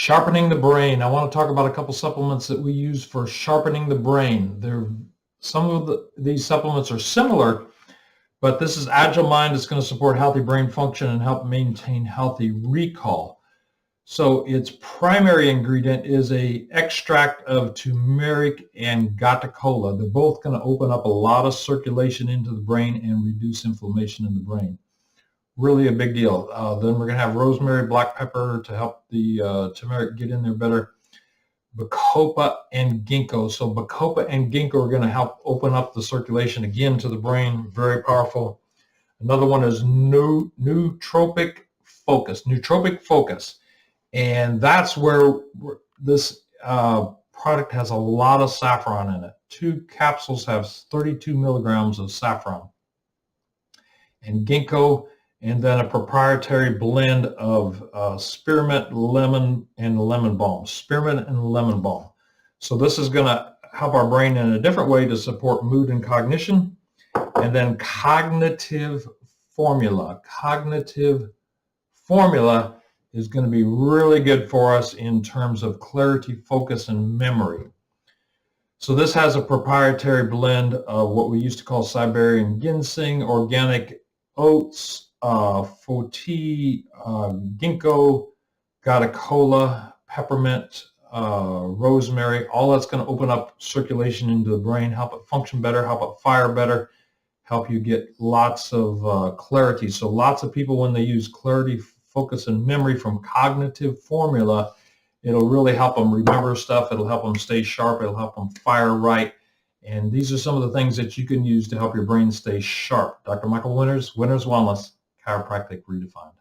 Sharpening the brain. I want to talk about a couple supplements that we use for sharpening the brain. Some of these supplements are similar, but this is Agile Mind. It's going to support healthy brain function and help maintain healthy recall. So its primary ingredient is a extract of turmeric and gata-cola. They're both going to open up a lot of circulation into the brain and reduce inflammation in the brain. Really a big deal. Then we're going to have rosemary, black pepper to help the turmeric get in there better. Bacopa and ginkgo. So bacopa and ginkgo are going to help open up the circulation again to the brain. Very powerful. Another one is nootropic focus. And that's where this product has a lot of saffron in it. 2 capsules have 32 milligrams of saffron. And ginkgo, and then a proprietary blend of spearmint, lemon, and lemon balm. Spearmint and lemon balm. So this is going to help our brain in a different way to support mood and cognition. And then cognitive formula. Cognitive formula is going to be really good for us in terms of clarity, focus, and memory. So this has a proprietary blend of what we used to call Siberian ginseng, organic oats, foti, ginkgo, gata-cola, peppermint, rosemary. All that's going to open up circulation into the brain, help it function better, help it fire better, help you get lots of clarity. So lots of people, when they use clarity, focus, and memory from cognitive formula, it'll really help them remember stuff. It'll help them stay sharp. It'll help them fire right. And these are some of the things that you can use to help your brain stay sharp. Dr. Michael Winters, Winters Wellness, Chiropractic Redefined.